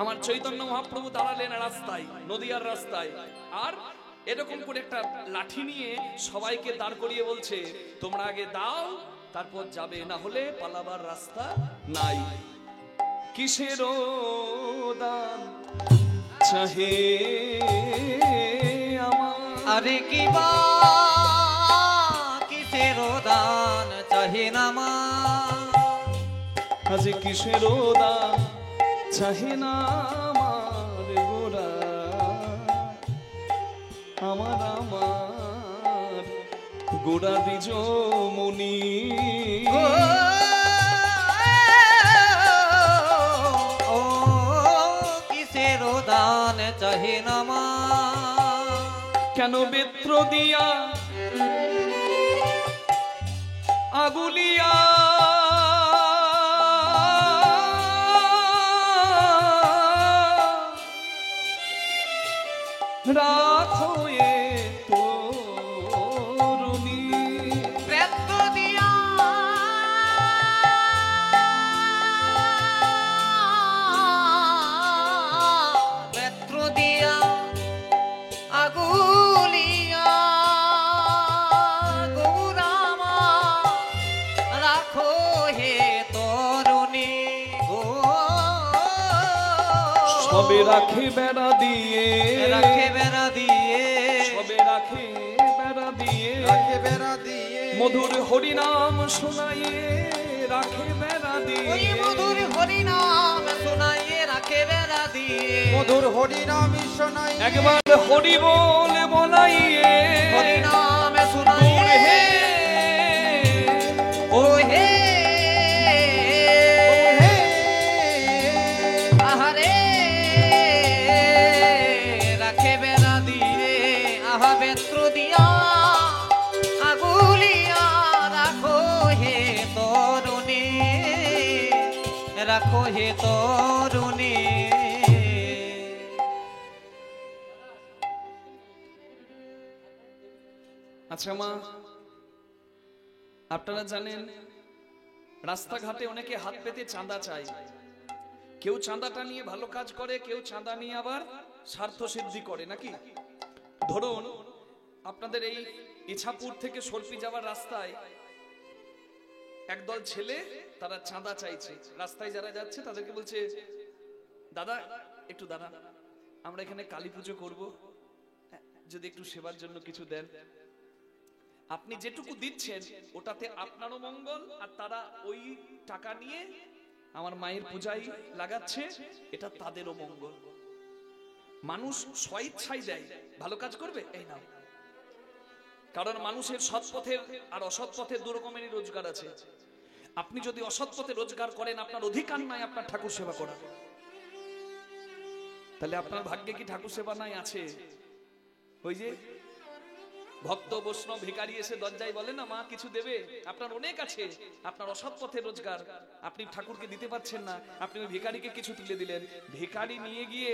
আমার চৈতন্য মহাপ্রভু দাঁড়ালেন রাস্তায়, নদিয়ার রাস্তায়, আর এরকম করে একটা লাঠি নিয়ে সবাইকে দাঁড় করিয়ে বলছে, তোমরা আগে দাও তারপর যাবে, না হলে পালাবার রাস্তা নাই। কিসের দান চাহে আমার, আরে কি বা কিসের দান চাহে না মা, আজ কিসের দান চাহে না আমার গোরা, আমার আমার গোড়া দ্বিজ মনি। ও কিসের দান চাহে না মা, কেন বেত্র দিয়া আগুলিয়া রাখো এ তরুণী, বেত্র দিয়া বেত্র দিয়া আগুলিয়া গৌরামা রাখো হে তরুণী গো, সবে রাখে বেড়া দিয়ে, রাখে বেড়া দিয়ে, সবে রাখে বেড়া দিয়ে, রাখে বেড়া দিয়ে, মধুর হরিনাম শোনাইয়ে রাখে বেড়া ওই দিয়ে মধুর হরিনাম শোনাইয়ে রাখে বেড়া দিয়ে মধুর হরিনাম শোনাই একবার হরি বলে বলাইয়ে হরিনাম গৌর শোনাইয়ে হে ও হে আহারে রাখে বেড়া দিয়ে আহা বেত্র দিয়া আগুলিয়া রাখো হে তরুণী রাখো হে তরুণী আচ্ছা মা, আপনারা জানেন রাস্তাঘাটে অনেকে হাত পেতে চাঁদা চায়। কেউ চাঁদাটা নিয়ে ভালো কাজ করে, কেউ চাঁদা নিয়ে আবার স্বার্থ সিদ্ধি করে নাকি। ধরুন আপনাদের এই ইছাপুর থেকে সরপি যাওয়ার রাস্তায় একদল ছেলে তারা চাঁদা চাইছে। রাস্তায় যারা যাচ্ছে তাদেরকে বলছে, দাদা একটু দাঁড়া, আমরা এখানে কালী পুজো করবো, যদি একটু সেবার জন্য কিছু দেন। আপনি যেটুকু দিচ্ছেন ওটাতে আপনারও মঙ্গল, আর তারা ওই টাকা নিয়ে আমার মায়ের পূজায় লাগাচ্ছে, এটা তাদেরও মঙ্গল। মানুষ স্বইচ্ছায় দেয়, ভালো কাজ করবে এই নাও। কারণ মানুষের সৎ পথের আর অসৎ পথের দু রকমেরই রোজগার আছে। আপনি যদি অসৎ পথে রোজগার করেন, আপনার অধিকার নাই আপনার ঠাকুর সেবা করার। তাহলে আপনার ভাগ্যে কি ঠাকুর সেবা নাই? আছে। ওই যে ভক্ত বৈষ্ণব ভিখারি এসে দরজায় বলে না, মা কিছু দেবে, আপনার অনেক আছে, আপনার অসৎ পথে রোজগার, আপনি ঠাকুরকে দিতে পারছেন না, আপনি ওই ভিখারিকে কিছু তুলে দিলেন, ভিখারি নিয়ে গিয়ে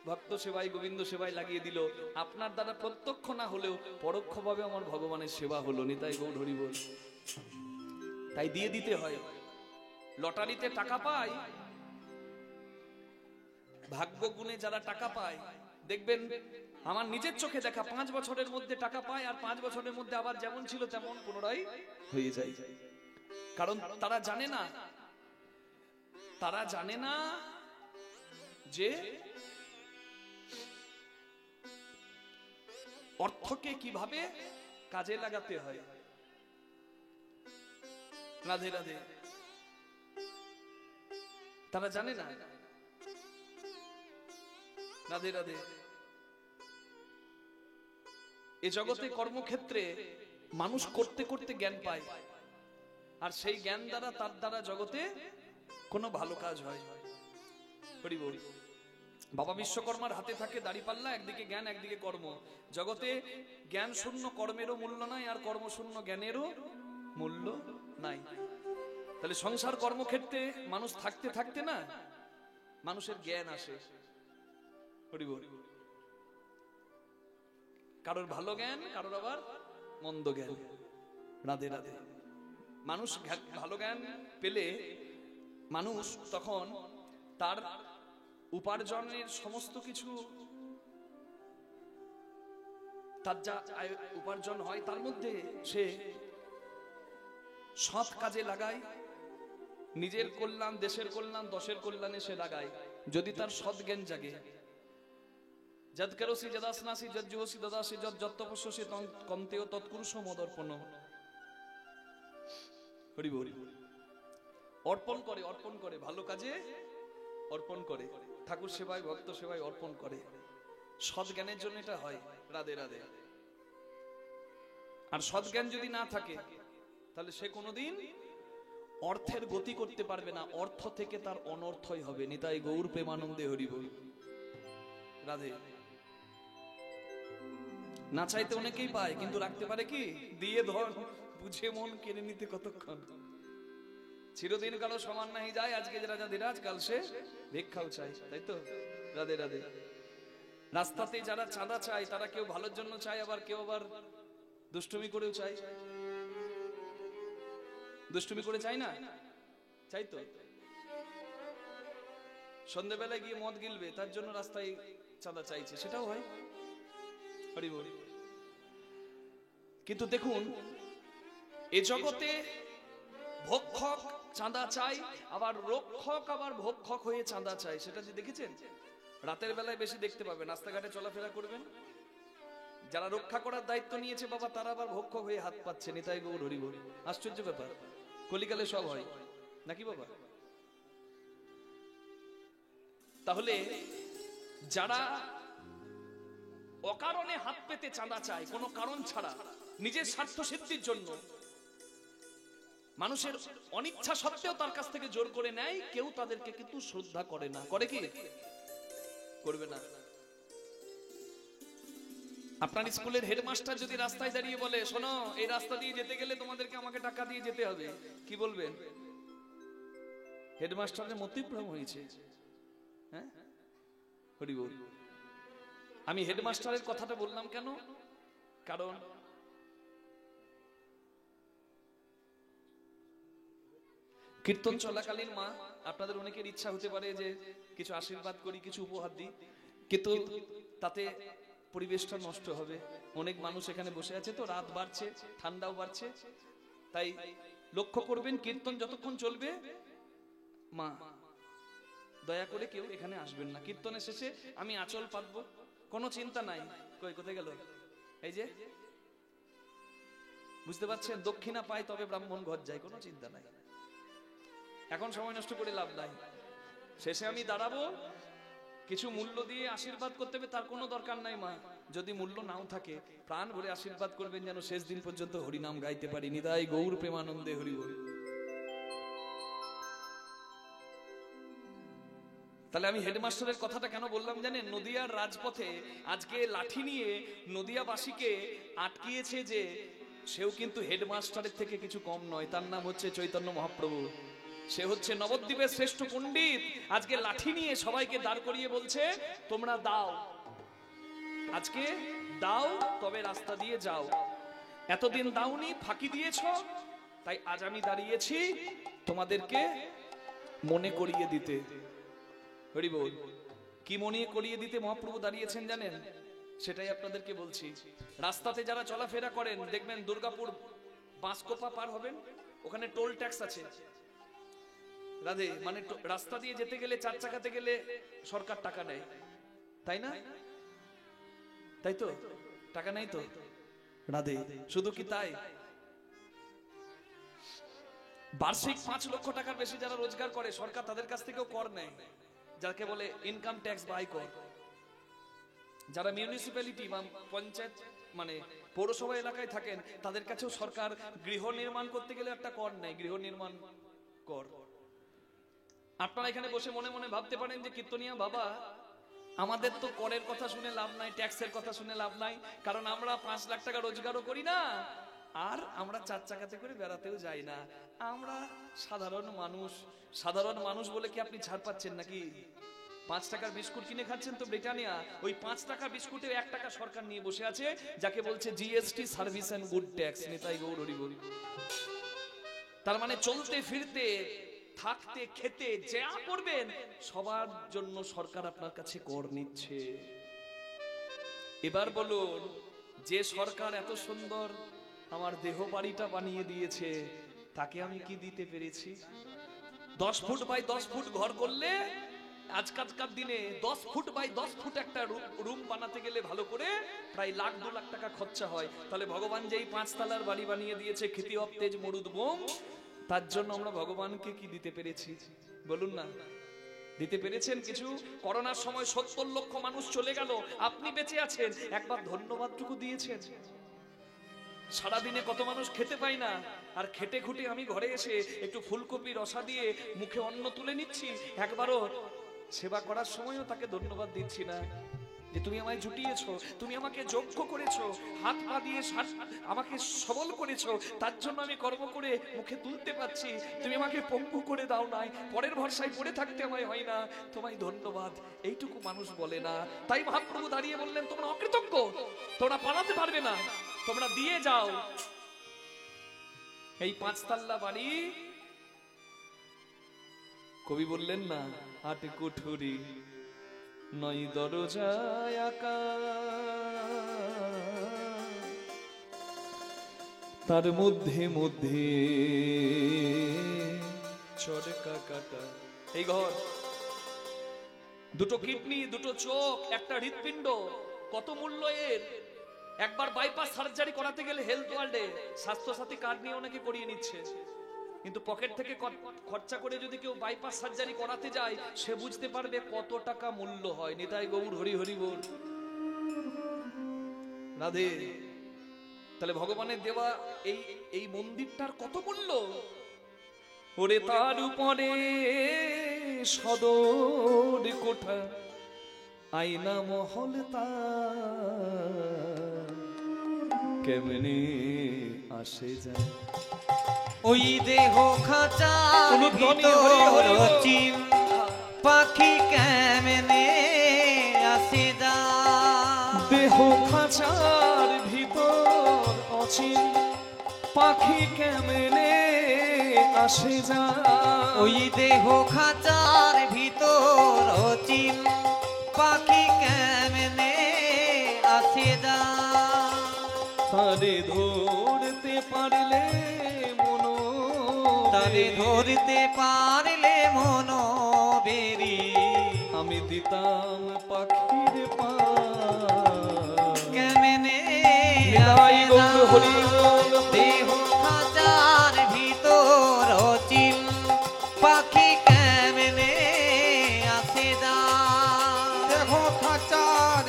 ভক্ত সেবায় গোবিন্দ সেবায় লাগিয়ে দিল। আপনার দ্বারা প্রত্যক্ষ না হলেও পরোক্ষভাবে আমার ভগবানের সেবা হলো। নিতাই গৌর হরি বল। তাই দিয়ে দিতে হয়। লটারিতে টাকা পায়, ভাগ্য গুণে যারা টাকা পায়, দেখবেন আমার নিজের চোখে দেখা 5 বছরের মধ্যে টাকা পায়, আর 5 বছরের মধ্যে আবার যেমন ছিল তেমন পুনরায় হয়ে যায়। কারণ তারা জানে না যে অর্থকে কিভাবে কাজে লাগাতে হয়। রাধে রাধে। তারা জানে না। রাধে রাধে। এ জগতে কর্মক্ষেত্রে মানুষ করতে করতে জ্ঞান পায়, আর সেই জ্ঞান দ্বারা তার দ্বারা জগতে কোনো ভালো কাজ হয়। হরি বল। বাবা বিশ্বকর্মার হাতে থাকে দাড়িপাল্লা, একদিকে জ্ঞান একদিকে কর্ম। জগতে জ্ঞান শূন্য কর্মেরও মূল্য নাই, আর কর্ম শূন্য জ্ঞানেরও মূল্য নাই। তাহলে সংসার কর্মক্ষেত্রে মানুষ থাকতে থাকতে না মানুষের জ্ঞান আসে। হরি বল। কারোর ভালো জ্ঞান, কারোর আবার মন্দ জ্ঞান। রাধে রাধে। মানুষ ভালো জ্ঞান পেলে মানুষ তখন তার উপার্জনের সমস্ত কিছু, তার যা উপার্জন হয় তার মধ্যে সে সৎ কাজে লাগায়, নিজের কল্যাণ, দেশের কল্যাণ, দশের কল্যাণে সে লাগায়, যদি তার সৎ জ্ঞান জাগে। যদ করোসি যদাসনাসি যদ জোসি দদাসি যদ যত্তপস্যসি কন্তেও তৎকুরুষ মদর্পণ। হরি বল। অর্পণ করে, অর্পণ করে, ভালো কাজে অর্পণ করে, ঠাকুর সেবায় ভক্ত সেবায় অর্পণ করে। সৎ জ্ঞানের জন্য এটা হয়। রাধে রাধে। আর সৎ জ্ঞান যদি না থাকে তাহলে সে কোনোদিন অর্থের গতি করতে পারবে না, অর্থ থেকে তার অনর্থই হবে। নিতাই গৌর প্রেমানন্দে হরি বল। রাধে। না চাইতে অনেকেই পায়, কিন্তু রাখতে পারে কি? দিয়ে ধর বুঝে মন কেড়ে নিতে কতক্ষণ। চিরদিন কালো সমান নাহি যায়, আজকে যে রাজা ধীরাজ কাল সে ভিক্ষাও চাই, তাই তো? রাধে রাধে। রাস্তাতে যারা চাঁদা চায় তারা কেউ ভালোর জন্য চায়, আবার কেউ আবার দুষ্টুমি করেও চায়। দুষ্টুমি করে চাই না? চাই তো। সন্ধ্যেবেলায় গিয়ে মদ গিলবে, তার জন্য রাস্তায় চাঁদা চাইছে, সেটাও হয়। হরি বল। কিন্তু দেখুন এ জগতে ভক্ষক চাঁদা চাই, আবার রক্ষক আবার ভক্ষক হয়ে চাঁদা চাই। সেটা যে দেখেছেন রাতের বেলায় বেশি দেখতে পাবেন, রাস্তাঘাটে চলাফেরা করবেন, যারা রক্ষা করার দায়িত্ব নিয়েছে বাবা তারা আবার ভক্ষক হয়ে হাত পাচ্ছে। নিতাই গৌর হরি বল। আশ্চর্য ব্যাপার। কলিকালে সব হয় নাকি বাবা? তাহলে যারা অকারণে হাত পেতে চাঁদা চায়, কোনো কারণ ছাড়া, নিজের স্বার্থ সিদ্ধির জন্য, মানুষের অনিচ্ছা সত্ত্বেও তার কাছ থেকে জোর করে নেয়, কেউ তাদেরকে কিন্তু শ্রদ্ধা করে না। করে কি? করবে না। আপনার স্কুলের হেডমাস্টার যদি রাস্তায় দাঁড়িয়ে বলে, শোনো এই রাস্তা দিয়ে যেতে গেলে তোমাদেরকে আমাকে টাকা দিয়ে যেতে হবে, কি বলবেন? হেডমাস্টারের মতিভ্রম হয়েছে। হ্যাঁ, হরি বল। আমি হেডমাস্টারের কথাটা বললাম কেন? কারণ কীর্তন চলাকালীন মা, আপনাদের অনেকের ইচ্ছা হতে পারে যে কিছু আশীর্বাদ করি, কিছু উপহার দিই, কিন্তু তাতে পরিবেশটা নষ্ট হবে। অনেক মানুষ এখানে বসে আছে, তো রাত বাড়ছে, ঠান্ডাও বাড়ছে, তাই লক্ষ্য করবেন কীর্তন যতক্ষণ চলবে মা দয়া করে কেউ এখানে আসবেন না। কীর্তনের শেষে আমি আঁচল পাতবো, কোনো চিন্তা নাই। কই কোথায় গেল? এই যে, বুঝতে পারছেন, দক্ষিণা পাই তবে ব্রাহ্মণ ঘর যায়, কোনো চিন্তা নাই। এখন সময় নষ্ট করে লাভ নাই। শেষে আমি দাঁড়াবো, কিছু মূল্য দিয়ে আশীর্বাদ করতে হবে, তার কোনো দরকার নাই মা। যদি মূল্য নাও থাকে, প্রাণ ভরে আশীর্বাদ করবেন যেন শেষ দিন পর্যন্ত হরিনাম গাইতে পারি। নিতাই গৌর প্রেমানন্দে হরি বল। তাহলে আমি হেডমাস্টারের কথাটা কেন বললাম জানেন? নদিয়ার রাজপথে আজকে লাঠি নিয়ে নদিয়াবাসীকে আটকিয়েছে যে, সেও কিন্তু হেডমাস্টারের থেকে কিছু কম নয়। তার নাম হচ্ছে চৈতন্য মহাপ্রভু। সে হচ্ছে নবদ্বীপের শ্রেষ্ঠ পণ্ডিত। আজকে লাঠি নিয়ে সবাইকে দাঁড় করিয়ে বলছে, তোমরা দাও, আজকে দাও, তবে রাস্তা দিয়ে যাও। এতদিন দাওনি, ফাঁকি দিয়েছ, তাই আজ আমি দাঁড়িয়েছি তোমাদেরকে মনে করিয়ে দিতে। হরি বল। কি মনে করিয়ে দিতে মহাপ্রভু দাঁড়িয়েছেন জানেন? সেটাই আপনাদেরকে বলছি। রাস্তাতে যারা চলাফেরা করেন, দেখবেন দুর্গাপুর বাঁশকোপা পার হবেন, ওখানে টোল ট্যাক্স আছে। রাধে, মানে রাস্তা দিয়ে যেতে গেলে, চার চাকাতে গেলে সরকার টাকা নেয়, তাই না? তাই তো, টাকা নেই তো রাধে। শুধু কি তাই, বার্ষিক 5 লক্ষ টাকার বেশি যারা রোজগার করে, সরকার তাদের কাছ থেকেও কর নেয়, যাকে বলে ইনকাম ট্যাক্স বা আয়কর। যারা মিউনিসিপ্যালিটি বা পঞ্চায়েত মানে পৌরসভা এলাকায় থাকেন, তাদের কাছেও সরকার গৃহ নির্মাণ করতে গেলে একটা কর নেয়, গৃহ নির্মাণ কর। আপনারা এখানে বসে মনে মনে ভাবতে পারেন যে কীর্তনিয়া বাবা, আমাদের তো করের কথা শুনে লাভ নাই, ট্যাক্সের কথা শুনে লাভ নাই, কারণ আমরা 5 লাখ টাকা রোজগারও করি না, আর আমরা 4 চাকাতে করে বেড়াতেও যাই না। আমরা সাধারণ মানুষ। সাধারণ মানুষ বলে কি আপনি ছাড় পাচ্ছেন নাকি? 5 টাকার বিস্কুট কিনে খাচ্ছেন তো ব্রিটানিয়া, ওই 5 টাকা বিস্কুটে 1 টাকা সরকার নিয়ে বসে আছে, যাকে বলছে GST, service and good tax. Nitai Gour Hari বল। তার মানে চলতে ফিরতে, থাকতে, খেতে যা করবেন, সবার জন্য সরকার আপনার কাছে কর নিচ্ছে। এবার বলুন, যে সরকার এত সুন্দর আমার দেহ বাড়িটা বানিয়ে দিয়েছে, তাকে আমি কি দিতে পেরেছি? 10 ফুট বাই 10 ফুট ঘর করলে, আজকালকার দিনে 10 ফুট বাই 10 ফুট একটা রুম বানাতে গেলে ভালো করে প্রায় 1-2 লাখ টাকা খরচা হয়। তাহলে ভগবান যেই 5 তলার বাড়ি বানিয়ে দিয়েছে, খ্যাতি অব তেজ মরুদ বোম, তার জন্য আমরা ভগবানকে কি দিতে পেরেছি বলুন না? দিতে পেরেছেন কিছু? করোনার সময় 70 লক্ষ মানুষ চলে গেল, আপনি বেঁচে আছেন, একবার ধন্যবাদটুকু দিয়েছেন? সারাদিনে কত মানুষ খেতে পায় না, আর খেটে খুঁটে আমি ঘরে এসে একটু ফুলকপি রসা দিয়ে মুখে অন্ন তুলে নিচ্ছি, একবারও সেবা করার সময়ও তাকে ধন্যবাদ দিচ্ছি না যে তুমি আমায় জুটিয়েছো, তুমি আমাকে যোগ্য করেছো, হাত পা দিয়ে আমাকে সবল করেছো, তার জন্য আমি কর্ম করে মুখে তুলতে পারছি। তুমি আমাকে পঙ্গু করে দাও নাই, পরের ভরসায় পড়ে থাকতে আমায় হয় না, তোমায় ধন্যবাদ। এইটুকু মানুষ বলে না। তাই মহাপ্রভু দাঁড়িয়ে বললেন, তোমরা অকৃতজ্ঞ, তোমরা পালাতে পারবে না, তোমরা দিয়ে যাও। এই 5 তলা বাড়ি, কবি বললেন না, 8 কুঠুরি 9 দরজায় আঁকা, তার মধ্যে মধ্যে চরকা কাটা। এই ঘর, 2টো কিডনি, 2টো চোখ, একটা হৃৎপিণ্ড, কত মূল্য এর! একবার বাইপাস সার্জারি করাতে গেলে হেলথ ওয়ার্ল্ডে স্বাস্থ্য সাথী কার্ড নিয়ে অনেকে করিয়ে নিচ্ছে। কিন্তু পকেট থেকে খরচা করে যদি কেউ বাইপাস সার্জারি করাতে যায় সে বুঝতে পারবে কত টাকা মূল্য হয়। নিতাই গৌর হরি হরি বল। রাধে। তাহলে ভগবানের দেওয়া এই এই মন্দিরটার কত মূল্য। ওরে তার উপরে সদর কোঠা আইনা মহল তার কেমনে আসে যায়। ওই দেহ খাঁচার অনুধ্বনি হরি হরি ভিতর বল। চিল পাখি কেমনে আসে যায়। দেহ খাঁচার ভিতর অচিন পাখি কেমনে আসে যায়। ওই দেহ খাঁচার ভিতর চিল পাখি কেমনে আসে যায়। তারে ধরতে পারলে মনো তারে ধরতে পারলে মন বেরি আমি দিতাম পাখির পা কেমনে নিতাই আসে গৌর হরি যায়। বল। দেহ খাঁচার ভিতর চিল পাখি কেমনে আসে যায়। দেহ খাঁচার